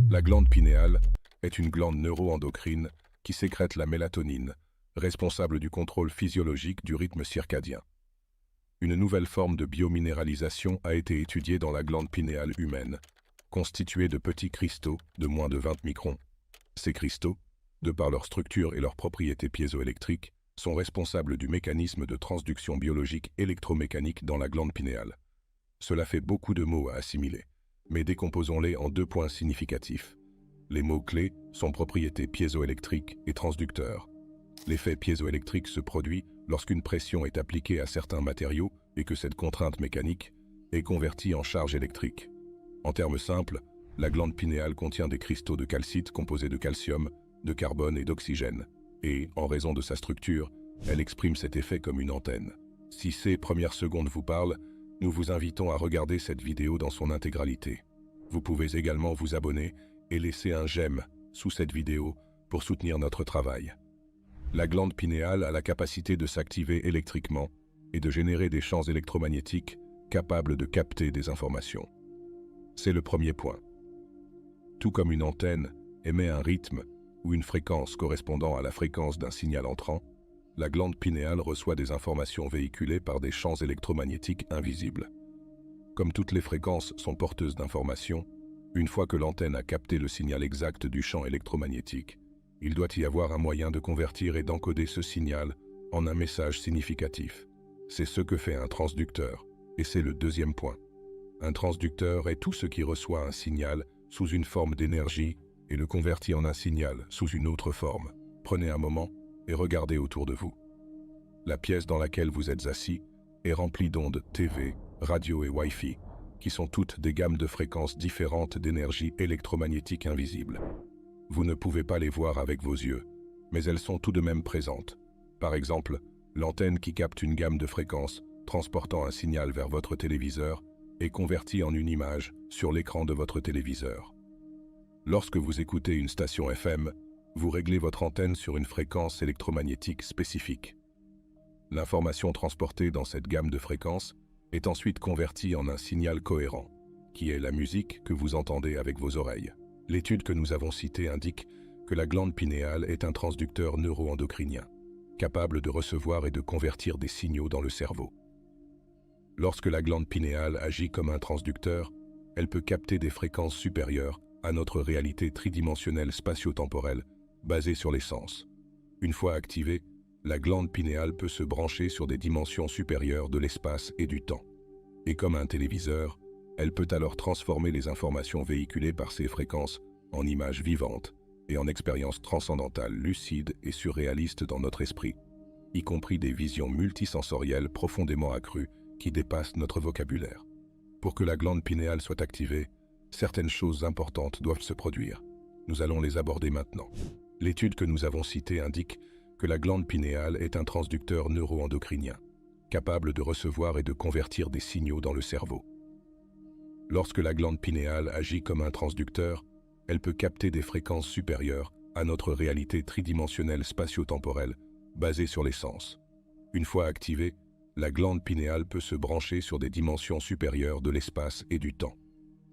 La glande pinéale est une glande neuroendocrine qui sécrète la mélatonine, responsable du contrôle physiologique du rythme circadien. Une nouvelle forme de biominéralisation a été étudiée dans la glande pinéale humaine, constituée de petits cristaux de moins de 20 microns. Ces cristaux, de par leur structure et leurs propriétés piézoélectriques, sont responsables du mécanisme de transduction biologique électromécanique dans la glande pinéale. Cela fait beaucoup de mots à assimiler, mais décomposons-les en 2 points significatifs. Les mots-clés sont propriétés piézoélectriques et transducteurs. L'effet piézoélectrique se produit lorsqu'une pression est appliquée à certains matériaux et que cette contrainte mécanique est convertie en charge électrique. En termes simples, la glande pinéale contient des cristaux de calcite composés de calcium, de carbone et d'oxygène, et, en raison de sa structure, elle exprime cet effet comme une antenne. Si ces premières secondes vous parlent, nous vous invitons à regarder cette vidéo dans son intégralité. Vous pouvez également vous abonner et laisser un j'aime sous cette vidéo pour soutenir notre travail. La glande pinéale a la capacité de s'activer électriquement et de générer des champs électromagnétiques capables de capter des informations. C'est le premier point. Tout comme une antenne émet un rythme ou une fréquence correspondant à la fréquence d'un signal entrant, la glande pinéale reçoit des informations véhiculées par des champs électromagnétiques invisibles. Comme toutes les fréquences sont porteuses d'informations, une fois que l'antenne a capté le signal exact du champ électromagnétique, il doit y avoir un moyen de convertir et d'encoder ce signal en un message significatif. C'est ce que fait un transducteur, et c'est le deuxième point. Un transducteur est tout ce qui reçoit un signal sous une forme d'énergie et le convertit en un signal sous une autre forme. Prenez un moment et regardez autour de vous. La pièce dans laquelle vous êtes assis est remplie d'ondes TV, radio et Wi-Fi, qui sont toutes des gammes de fréquences différentes d'énergie électromagnétique invisible. Vous ne pouvez pas les voir avec vos yeux, mais elles sont tout de même présentes. Par exemple, l'antenne qui capte une gamme de fréquences, transportant un signal vers votre téléviseur, est convertie en une image sur l'écran de votre téléviseur. Lorsque vous écoutez une station FM, vous réglez votre antenne sur une fréquence électromagnétique spécifique. L'information transportée dans cette gamme de fréquences est ensuite convertie en un signal cohérent, qui est la musique que vous entendez avec vos oreilles. L'étude que nous avons citée indique que la glande pinéale est un transducteur neuroendocrinien, capable de recevoir et de convertir des signaux dans le cerveau. Lorsque la glande pinéale agit comme un transducteur, elle peut capter des fréquences supérieures à notre réalité tridimensionnelle spatio-temporelle basée sur les sens. Une fois activée, la glande pinéale peut se brancher sur des dimensions supérieures de l'espace et du temps. Et comme un téléviseur, elle peut alors transformer les informations véhiculées par ces fréquences en images vivantes et en expériences transcendantales lucides et surréalistes dans notre esprit, y compris des visions multisensorielles profondément accrues qui dépassent notre vocabulaire. Pour que la glande pinéale soit activée, certaines choses importantes doivent se produire. Nous allons les aborder maintenant. L'étude que nous avons citée indique que la glande pinéale est un transducteur neuroendocrinien, capable de recevoir et de convertir des signaux dans le cerveau. Lorsque la glande pinéale agit comme un transducteur, elle peut capter des fréquences supérieures à notre réalité tridimensionnelle spatio-temporelle basée sur les sens. Une fois activée, la glande pinéale peut se brancher sur des dimensions supérieures de l'espace et du temps.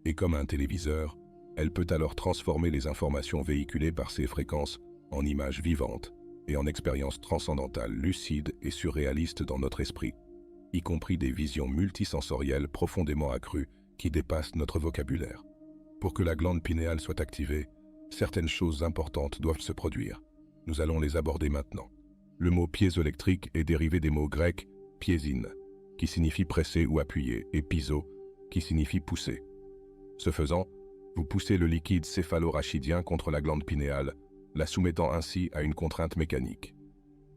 Et comme un téléviseur, elle peut alors transformer les informations véhiculées par ces fréquences en images vivantes et en expériences transcendantales lucides et surréalistes dans notre esprit, y compris des visions multisensorielles profondément accrues qui dépassent notre vocabulaire. Pour que la glande pinéale soit activée, certaines choses importantes doivent se produire. Nous allons les aborder maintenant. Le mot piézoélectrique est dérivé des mots grecs piézine, qui signifie presser ou appuyer, et piso, qui signifie pousser. Ce faisant, vous poussez le liquide céphalorachidien contre la glande pinéale, la soumettant ainsi à une contrainte mécanique.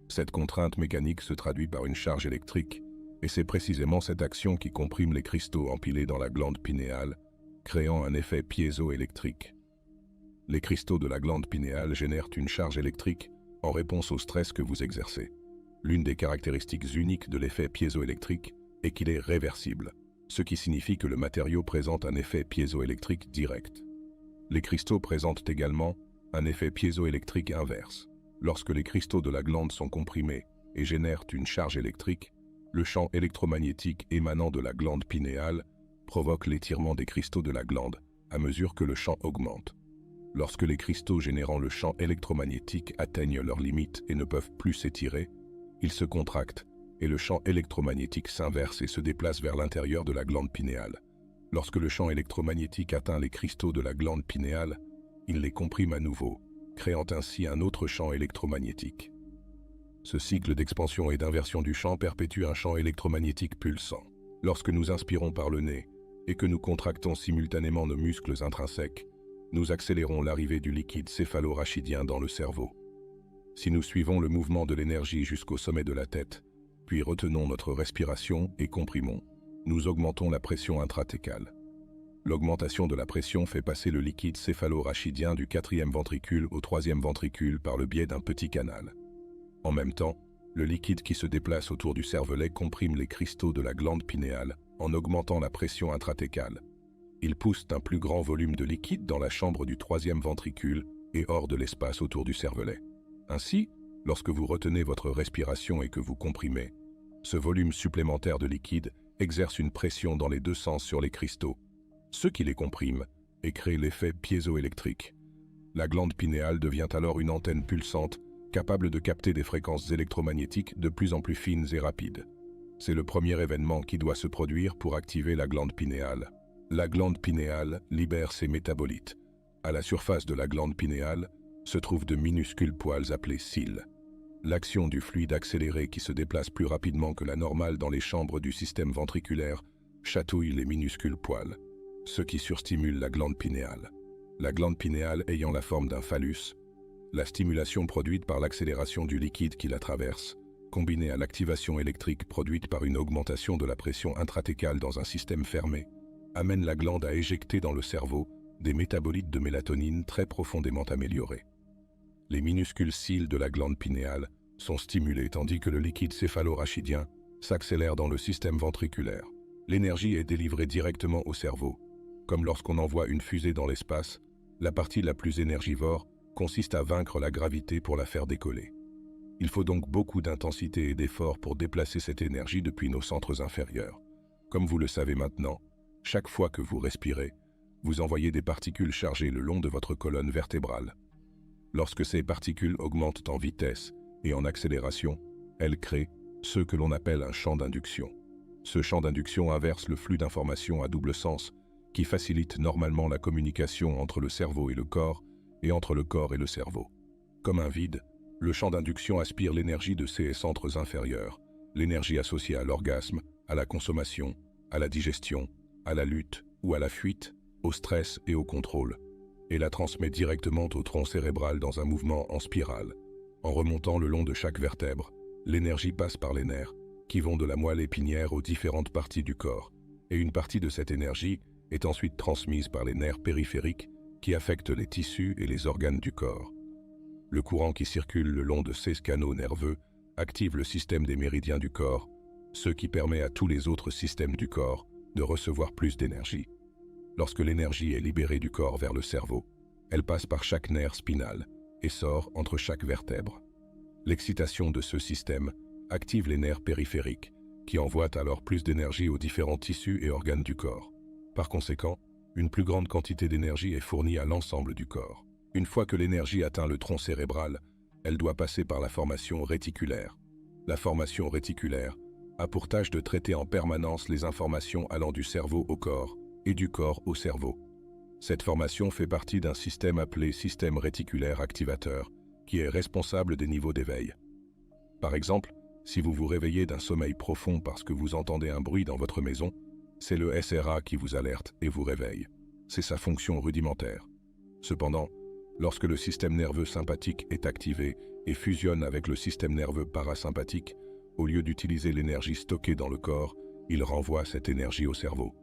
Cette contrainte mécanique se traduit par une charge électrique, et c'est précisément cette action qui comprime les cristaux empilés dans la glande pinéale, créant un effet piézoélectrique. Les cristaux de la glande pinéale génèrent une charge électrique en réponse au stress que vous exercez. L'une des caractéristiques uniques de l'effet piézoélectrique est qu'il est réversible, ce qui signifie que le matériau présente un effet piézoélectrique direct. Les cristaux présentent également un effet piézoélectrique inverse. Lorsque les cristaux de la glande sont comprimés et génèrent une charge électrique, le champ électromagnétique émanant de la glande pinéale provoque l'étirement des cristaux de la glande à mesure que le champ augmente. Lorsque les cristaux générant le champ électromagnétique atteignent leurs limites et ne peuvent plus s'étirer, ils se contractent et le champ électromagnétique s'inverse et se déplace vers l'intérieur de la glande pinéale. Lorsque le champ électromagnétique atteint les cristaux de la glande pinéale, il les comprime à nouveau, créant ainsi un autre champ électromagnétique. Ce cycle d'expansion et d'inversion du champ perpétue un champ électromagnétique pulsant. Lorsque nous inspirons par le nez et que nous contractons simultanément nos muscles intrinsèques, nous accélérons l'arrivée du liquide céphalo-rachidien dans le cerveau. Si nous suivons le mouvement de l'énergie jusqu'au sommet de la tête, puis retenons notre respiration et comprimons, nous augmentons la pression intrathecale. L'augmentation de la pression fait passer le liquide céphalo-rachidien du 4e ventricule au 3e ventricule par le biais d'un petit canal. En même temps, le liquide qui se déplace autour du cervelet comprime les cristaux de la glande pinéale en augmentant la pression intrathecale. Il pousse un plus grand volume de liquide dans la chambre du 3e ventricule et hors de l'espace autour du cervelet. Ainsi, lorsque vous retenez votre respiration et que vous comprimez, ce volume supplémentaire de liquide exerce une pression dans les deux sens sur les cristaux, ce qui les comprime et crée l'effet piézoélectrique. La glande pinéale devient alors une antenne pulsante capable de capter des fréquences électromagnétiques de plus en plus fines et rapides. C'est le premier événement qui doit se produire pour activer la glande pinéale. La glande pinéale libère ses métabolites. À la surface de la glande pinéale se trouvent de minuscules poils appelés cils. L'action du fluide accéléré qui se déplace plus rapidement que la normale dans les chambres du système ventriculaire chatouille les minuscules poils, ce qui surstimule la glande pinéale. La glande pinéale ayant la forme d'un phallus, la stimulation produite par l'accélération du liquide qui la traverse, combinée à l'activation électrique produite par une augmentation de la pression intrathecale dans un système fermé, amène la glande à éjecter dans le cerveau des métabolites de mélatonine très profondément améliorés. Les minuscules cils de la glande pinéale sont stimulés tandis que le liquide céphalo-rachidien s'accélère dans le système ventriculaire. L'énergie est délivrée directement au cerveau. Comme lorsqu'on envoie une fusée dans l'espace, la partie la plus énergivore consiste à vaincre la gravité pour la faire décoller. Il faut donc beaucoup d'intensité et d'effort pour déplacer cette énergie depuis nos centres inférieurs. Comme vous le savez maintenant, chaque fois que vous respirez, vous envoyez des particules chargées le long de votre colonne vertébrale. Lorsque ces particules augmentent en vitesse et en accélération, elles créent ce que l'on appelle un champ d'induction. Ce champ d'induction inverse le flux d'informations à double sens qui facilite normalement la communication entre le cerveau et le corps et entre le corps et le cerveau. Comme un vide, le champ d'induction aspire l'énergie de ces centres inférieurs, l'énergie associée à l'orgasme, à la consommation, à la digestion, à la lutte ou à la fuite, au stress et au contrôle, et la transmet directement au tronc cérébral dans un mouvement en spirale. En remontant le long de chaque vertèbre, l'énergie passe par les nerfs, qui vont de la moelle épinière aux différentes parties du corps, et une partie de cette énergie est ensuite transmise par les nerfs périphériques qui affectent les tissus et les organes du corps. Le courant qui circule le long de ces canaux nerveux active le système des méridiens du corps, ce qui permet à tous les autres systèmes du corps de recevoir plus d'énergie. Lorsque l'énergie est libérée du corps vers le cerveau, elle passe par chaque nerf spinal et sort entre chaque vertèbre. L'excitation de ce système active les nerfs périphériques, qui envoient alors plus d'énergie aux différents tissus et organes du corps. Par conséquent, une plus grande quantité d'énergie est fournie à l'ensemble du corps. Une fois que l'énergie atteint le tronc cérébral, elle doit passer par la formation réticulaire. La formation réticulaire a pour tâche de traiter en permanence les informations allant du cerveau au corps et du corps au cerveau. Cette formation fait partie d'un système appelé système réticulaire activateur, qui est responsable des niveaux d'éveil. Par exemple, si vous vous réveillez d'un sommeil profond parce que vous entendez un bruit dans votre maison, c'est le SRA qui vous alerte et vous réveille. C'est sa fonction rudimentaire. Cependant, lorsque le système nerveux sympathique est activé et fusionne avec le système nerveux parasympathique, au lieu d'utiliser l'énergie stockée dans le corps, il renvoie cette énergie au cerveau.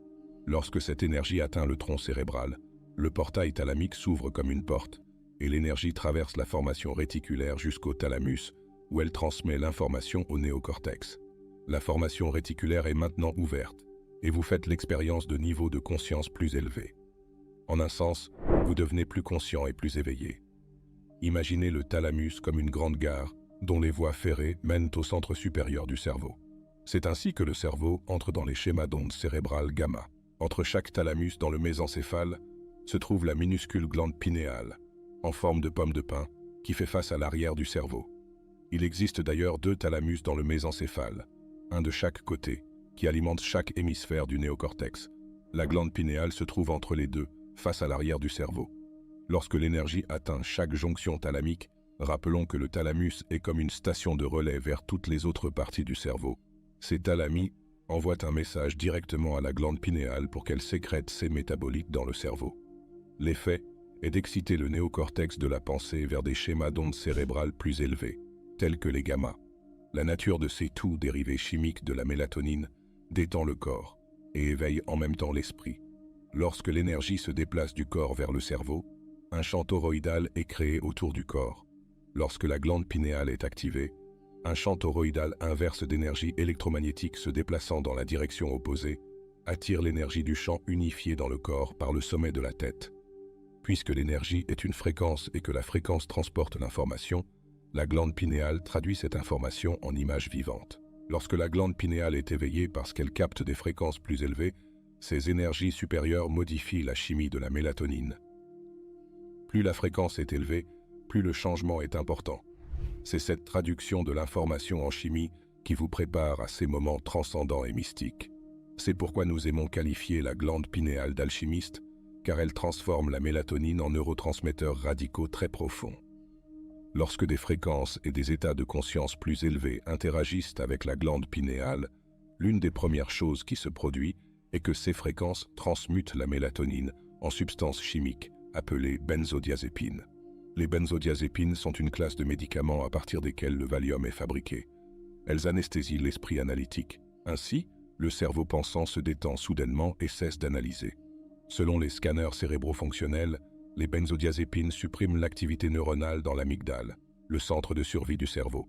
Lorsque cette énergie atteint le tronc cérébral, le portail thalamique s'ouvre comme une porte et l'énergie traverse la formation réticulaire jusqu'au thalamus où elle transmet l'information au néocortex. La formation réticulaire est maintenant ouverte et vous faites l'expérience de niveaux de conscience plus élevés. En un sens, vous devenez plus conscient et plus éveillé. Imaginez le thalamus comme une grande gare dont les voies ferrées mènent au centre supérieur du cerveau. C'est ainsi que le cerveau entre dans les schémas d'ondes cérébrales gamma. Entre chaque thalamus dans le mésencéphale se trouve la minuscule glande pinéale, en forme de pomme de pin, qui fait face à l'arrière du cerveau. Il existe d'ailleurs 2 thalamus dans le mésencéphale, un de chaque côté, qui alimente chaque hémisphère du néocortex. La glande pinéale se trouve entre les deux, face à l'arrière du cerveau. Lorsque l'énergie atteint chaque jonction thalamique, rappelons que le thalamus est comme une station de relais vers toutes les autres parties du cerveau. Ces thalamies envoient un message directement à la glande pinéale pour qu'elle sécrète ses métabolites dans le cerveau. L'effet est d'exciter le néocortex de la pensée vers des schémas d'ondes cérébrales plus élevés, tels que les gamma. La nature de ces tout dérivés chimiques de la mélatonine détend le corps et éveille en même temps l'esprit. Lorsque l'énergie se déplace du corps vers le cerveau, un champ toroïdal est créé autour du corps. Lorsque la glande pinéale est activée, un champ toroïdal inverse d'énergie électromagnétique se déplaçant dans la direction opposée attire l'énergie du champ unifié dans le corps par le sommet de la tête. Puisque l'énergie est une fréquence et que la fréquence transporte l'information, la glande pinéale traduit cette information en images vivantes. Lorsque la glande pinéale est éveillée parce qu'elle capte des fréquences plus élevées, ces énergies supérieures modifient la chimie de la mélatonine. Plus la fréquence est élevée, plus le changement est important. C'est cette traduction de l'information en chimie qui vous prépare à ces moments transcendants et mystiques. C'est pourquoi nous aimons qualifier la glande pinéale d'alchimiste, car elle transforme la mélatonine en neurotransmetteurs radicaux très profonds. Lorsque des fréquences et des états de conscience plus élevés interagissent avec la glande pinéale, l'une des premières choses qui se produit est que ces fréquences transmutent la mélatonine en substances chimiques appelées benzodiazépines. Les benzodiazépines sont une classe de médicaments à partir desquels le Valium est fabriqué. Elles anesthésient l'esprit analytique. Ainsi, le cerveau pensant se détend soudainement et cesse d'analyser. Selon les scanners cérébro-fonctionnels, les benzodiazépines suppriment l'activité neuronale dans l'amygdale, le centre de survie du cerveau.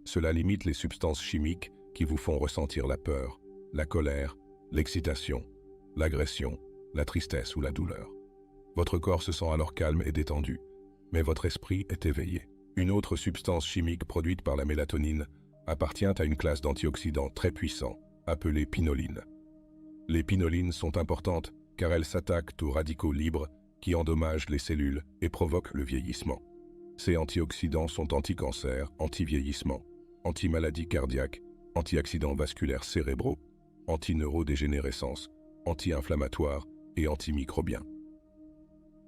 Cela limite les substances chimiques qui vous font ressentir la peur, la colère, l'excitation, l'agression, la tristesse ou la douleur. Votre corps se sent alors calme et détendu, mais votre esprit est éveillé. Une autre substance chimique produite par la mélatonine appartient à une classe d'antioxydants très puissants, appelée pinoline. Les pinolines sont importantes car elles s'attaquent aux radicaux libres qui endommagent les cellules et provoquent le vieillissement. Ces antioxydants sont anti-cancer, anti-vieillissement, anti-maladies cardiaques, anti-accidents vasculaires cérébraux, anti-neurodégénérescence, anti-inflammatoires et antimicrobiens.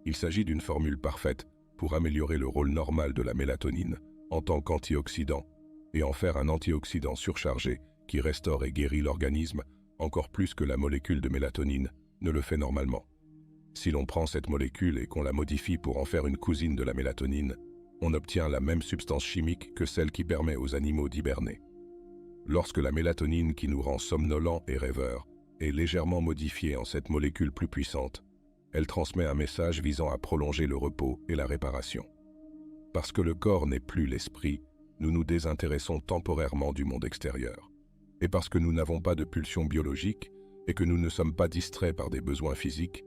Il s'agit d'une formule parfaite pour améliorer le rôle normal de la mélatonine en tant qu'antioxydant et en faire un antioxydant surchargé qui restaure et guérit l'organisme encore plus que la molécule de mélatonine ne le fait normalement. Si l'on prend cette molécule et qu'on la modifie pour en faire une cousine de la mélatonine, on obtient la même substance chimique que celle qui permet aux animaux d'hiberner. Lorsque la mélatonine qui nous rend somnolents et rêveurs est légèrement modifiée en cette molécule plus puissante, elle transmet un message visant à prolonger le repos et la réparation. Parce que le corps n'est plus l'esprit, nous nous désintéressons temporairement du monde extérieur. Et parce que nous n'avons pas de pulsion biologique et que nous ne sommes pas distraits par des besoins physiques,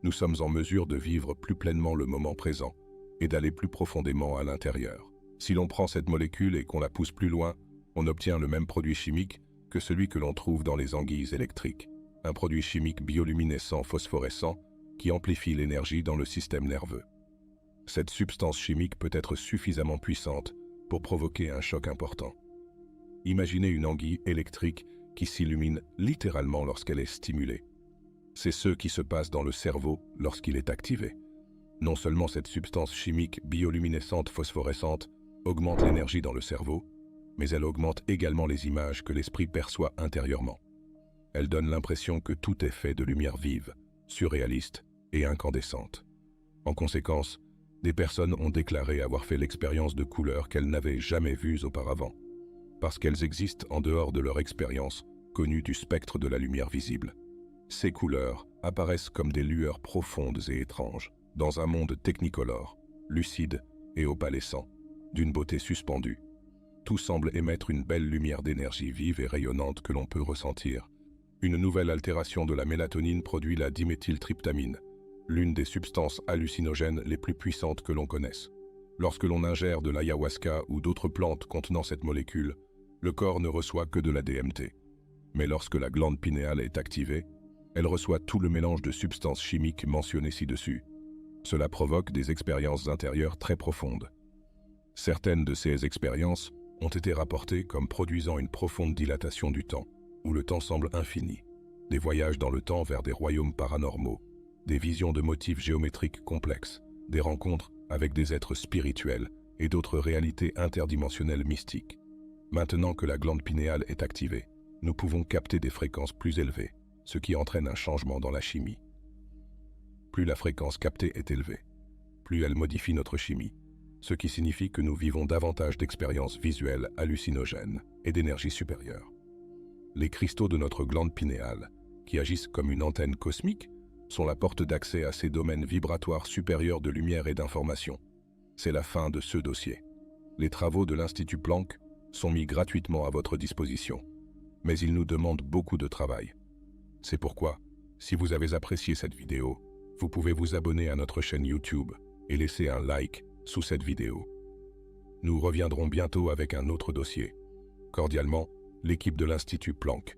nous sommes en mesure de vivre plus pleinement le moment présent et d'aller plus profondément à l'intérieur. Si l'on prend cette molécule et qu'on la pousse plus loin, on obtient le même produit chimique que celui que l'on trouve dans les anguilles électriques, un produit chimique bioluminescent phosphorescent qui amplifie l'énergie dans le système nerveux. Cette substance chimique peut être suffisamment puissante pour provoquer un choc important. Imaginez une anguille électrique qui s'illumine littéralement lorsqu'elle est stimulée. C'est ce qui se passe dans le cerveau lorsqu'il est activé. Non seulement cette substance chimique bioluminescente phosphorescente augmente l'énergie dans le cerveau, mais elle augmente également les images que l'esprit perçoit intérieurement. Elle donne l'impression que tout est fait de lumière vive, surréaliste et incandescente. En conséquence, des personnes ont déclaré avoir fait l'expérience de couleurs qu'elles n'avaient jamais vues auparavant, parce qu'elles existent en dehors de leur expérience connue du spectre de la lumière visible. Ces couleurs apparaissent comme des lueurs profondes et étranges, dans un monde technicolore, lucide et opalescent, d'une beauté suspendue. Tout semble émettre une belle lumière d'énergie vive et rayonnante que l'on peut ressentir. Une nouvelle altération de la mélatonine produit la diméthyltryptamine, l'une des substances hallucinogènes les plus puissantes que l'on connaisse. Lorsque l'on ingère de l'ayahuasca ou d'autres plantes contenant cette molécule, le corps ne reçoit que de la DMT. Mais lorsque la glande pinéale est activée, elle reçoit tout le mélange de substances chimiques mentionnées ci-dessus. Cela provoque des expériences intérieures très profondes. Certaines de ces expériences ont été rapportées comme produisant une profonde dilatation du temps, où le temps semble infini, des voyages dans le temps vers des royaumes paranormaux, des visions de motifs géométriques complexes, des rencontres avec des êtres spirituels et d'autres réalités interdimensionnelles mystiques. Maintenant que la glande pinéale est activée, nous pouvons capter des fréquences plus élevées, ce qui entraîne un changement dans la chimie. Plus la fréquence captée est élevée, plus elle modifie notre chimie, ce qui signifie que nous vivons davantage d'expériences visuelles hallucinogènes et d'énergie supérieure. Les cristaux de notre glande pinéale, qui agissent comme une antenne cosmique, sont la porte d'accès à ces domaines vibratoires supérieurs de lumière et d'information. C'est la fin de ce dossier. Les travaux de l'Institut Planck sont mis gratuitement à votre disposition, mais ils nous demandent beaucoup de travail. C'est pourquoi, si vous avez apprécié cette vidéo, vous pouvez vous abonner à notre chaîne YouTube et laisser un like sous cette vidéo. Nous reviendrons bientôt avec un autre dossier. Cordialement, l'équipe de l'Institut Planck.